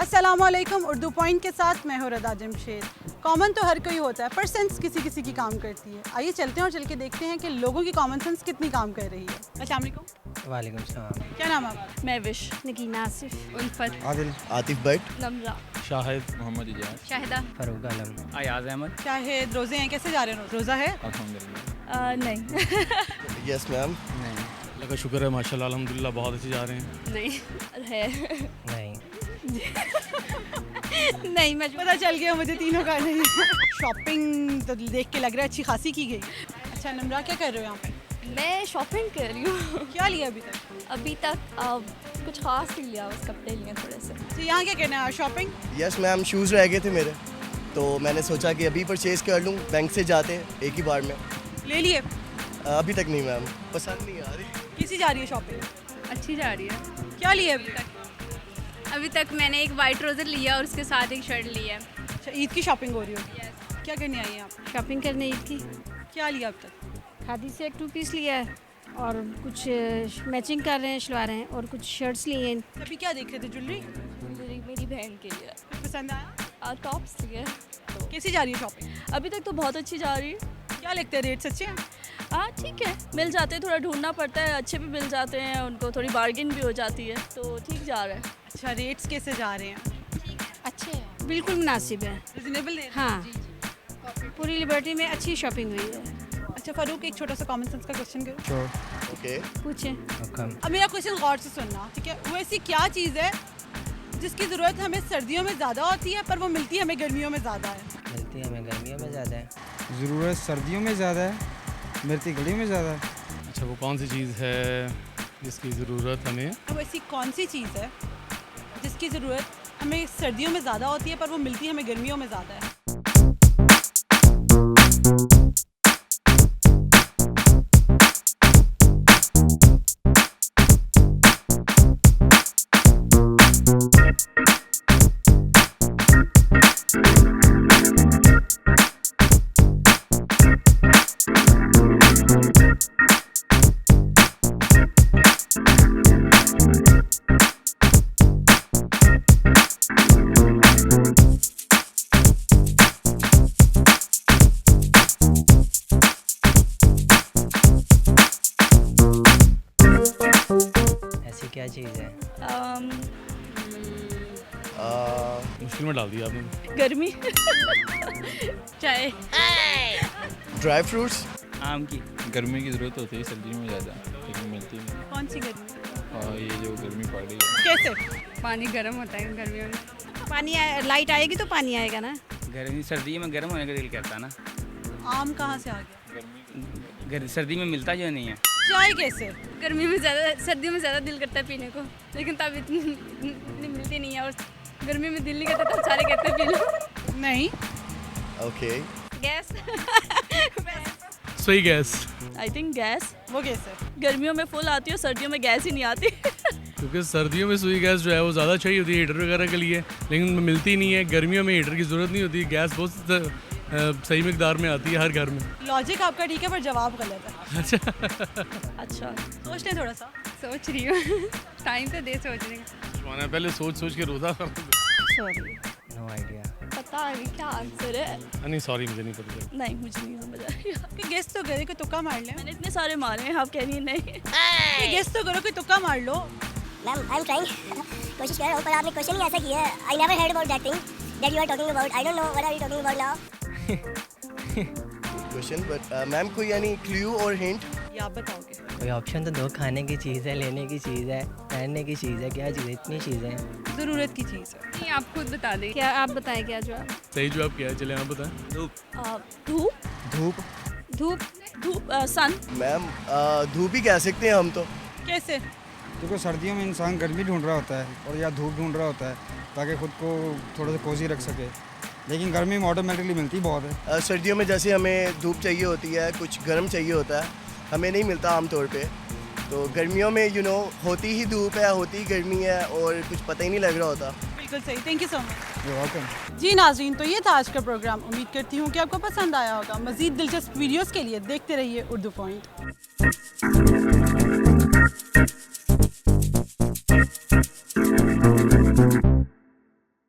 अस्सलामुअलैकुम। उर्दू पॉइंट के साथ मैं हूँ रदा जमशेद। कॉमन तो हर कोई होता है पर सेंस किसी किसी की काम करती है। आइए चलते हैं और चल के देखते हैं कि लोगों की कॉमन सेंस कितनी काम कर रही है। अस्सलाम वालेकुम। वालेकुम सलाम। क्या नाम है आपका? मैं विश, नगीना आसिफ, उल्फत, आदिल, आतिफ भट्ट, नमरा, शाहिद, मोहम्मद इजाज, शाहिदा। फ़रूक आलम। अयाज अहमद। शाहिद, रोज़े हैं, कैसे जा रहे हैं? रोज़ा है? अल्हम्दुलिल्लाह। नहीं यस मैम। नहीं, अल्लाह का शुक्र है माशाल्लाह अल्हम्दुलिल्लाह बहुत अच्छे जा रहे हैं। नहीं है नहीं। नहीं मैं पता चल गया मुझे तीनों का नहीं। शॉपिंग तो देख के लग रहा है अच्छी खासी की गई। अच्छा नमरा, क्या कर रहे हो यहाँ पे? मैं शॉपिंग कर रही हूँ क्या लिया अभी तक? अभी तक कुछ खास नहीं लिया, बस कपड़े लिए थोड़े से। तो यहाँ क्या करना है? शॉपिंग? यस मैम, शूज़ रह गए थे मेरे, तो मैंने सोचा कि अभी परचेज़ कर लूँ, बैंक से जाते एक ही बार में। ले लिए? अभी तक नहीं मैम, पसंद नहीं आ रही। किसी जा रही है शॉपिंग? अच्छी जा रही है। क्या लिए अभी तक? अभी तक मैंने एक वाइट ट्राउज़र लिया और उसके साथ एक शर्ट ली है। अच्छा, ईद की शॉपिंग हो रही हो? क्या करने आई हैं आप? शॉपिंग करने ईद की क्या लिया अब तक? खादी से एक 2 पीस लिया है और कुछ मैचिंग कर रहे हैं, शलवार हैं और कुछ शर्ट्स लिए हैं। अभी क्या देख रहे थे? ज्वेलरी? मेरी बहन के लिए कुछ पसंद आया? टॉप्स लिए। कैसी जा रही है शॉपिंग? अभी तक तो बहुत अच्छी जा रही है। क्या लगता है, रेट्स अच्छे हैं? हाँ ठीक है, मिल जाते हैं, थोड़ा ढूंढना पड़ता है, अच्छे भी मिल जाते हैं, उनको थोड़ी बार्गिन भी हो जाती है, तो ठीक जा रहा है। अच्छा, रेट्स कैसे जा रहे हैं? अच्छे हैं, बिल्कुल मुनासिब है। Reasonable rate? हाँ, पूरी लिबर्टी में अच्छी शॉपिंग हुई है। अच्छा फ़ारूक, एक छोटा सा कॉमन सेंस का क्वेश्चन करो। श्योर। ओके, पूछें। हुक्म। अब मेरा क्वेश्चन गौर से सुनना, ठीक है? वो ऐसी क्या चीज़ है जिसकी ज़रूरत हमें सर्दियों में ज़्यादा होती है पर वो मिलती हमें गर्मियों में ज़्यादा है? मिलती हमें गर्मियों में ज़्यादा है। ज़रूरत सर्दियों में ज़्यादा है, मिलती गलियों में ज़्यादा है। अच्छा, वो कौन सी चीज़ है जिसकी ज़रूरत हमें? वो ऐसी कौन सी चीज़ है जिसकी ज़रूरत हमें सर्दियों में ज़्यादा होती है पर वो मिलती हमें गर्मियों में ज़्यादा है? ऐसी क्या चीज़ है? मुश्किल में डाल दिया आपने। गर्मी चाय। Dry fruits. आम की गर्मी की ज़रूरत होती है सर्दियों में ज़्यादा, लेकिन मिलती नहीं। कौन सी गर्मी? और ये जो गर्मी पड़ रही है, कैसे? पानी गर्म होता है गर्मियों में। पानी लाइट आएगी तो पानी आएगा ना। गर्मी सर्दी में गर्म होने का दिल करता है ना। आम कहाँ से आ गया? सर्दी में मिलता जो नहीं है। चाय कैसे? गर्मी में ज़्यादा, सर्दियों में ज़्यादा दिल करता है पीने को, लेकिन तब इतनी मिलती नहीं है, और गर्मी में दिल नहीं करता तब सारे कहते हैं पी लो। नहीं। Okay, gas. सही गैस। I think gas. वो कैसे? गर्मियों में फुल आती है, सर्दियों में गैस ही नहीं आती। क्योंकि सर्दियों में सुई गैस जो है वो ज़्यादा चाहिए होती है हीटर वगैरह के लिए, लेकिन मिलती नहीं है। गर्मियों में हीटर की ज़रूरत नहीं होती, गैस बहुत सही मिकदार में आती है हर घर में। लॉजिक आपका ठीक है पर जवाब गलत है। अच्छा, सोच लें थोड़ा सा। सोच रही हूँ। टाइम तो दे सोचने का। पहले सोच सोच के रोज़ा। Sorry, no idea. पता नहीं क्या आंसर है। नहीं सॉरी, मुझे नहीं पता। नहीं, मुझे नहीं समझ आ रही। कि गेस तो करो, कोई तुक्का मार ले। मैंने इतने सारे मारे हैं, आप कह रही हैं नहीं। कि गेस तो करो, कोई तुक्का मार लो। मैम आई एम ट्राइंग, कोशिश कर रहा हूँ, पर आपने क्वेश्चन ही ऐसा किया है। I never heard about that thing that you are talking about. I don't know what are you talking about now. Question, but ma'am कोई यानी क्लू और हिंट? ये आप बताओगे। कोई ऑप्शन तो दो। खाने की चीज़ है, लेने की चीज़ है, पहनने की चीज़ है, क्या चीज़ है? इतनी चीज़ें हैं। ज़रूरत की चीज़ है। नहीं, आप खुद बता दें। क्या आप बताएं क्या जवाब? सही जवाब क्या है, चले आप बताएं। धूप। धूप। धूप, धूप, सन। मैम धूप ही कह सकते हैं हम तो। कैसे? क्योंकि सर्दियों में इंसान गर्मी ढूंढ रहा होता है और या धूप ढूंढ रहा होता है ताकि ख़ुद को थोड़ा सा कोजी रख सके, लेकिन गर्मी में ऑटोमेटिकली मिलती बहुत है। सर्दियों में जैसे हमें धूप चाहिए होती है, कुछ गर्म चाहिए होता है, हमें नहीं मिलता आमतौर पे। तो गर्मियों में होती ही धूप है, होती ही गर्मी है और कुछ पता ही नहीं लग रहा होता। बिल्कुल सही, थैंक यू सो मच। ये वेलकम। जी नाज़रीन, तो ये था आज का प्रोग्राम। उम्मीद करती हूँ कि आपको पसंद आया होगा। मज़ीद दिलचस्प वीडियोस के लिए देखते रहिए उर्दू पॉइंट।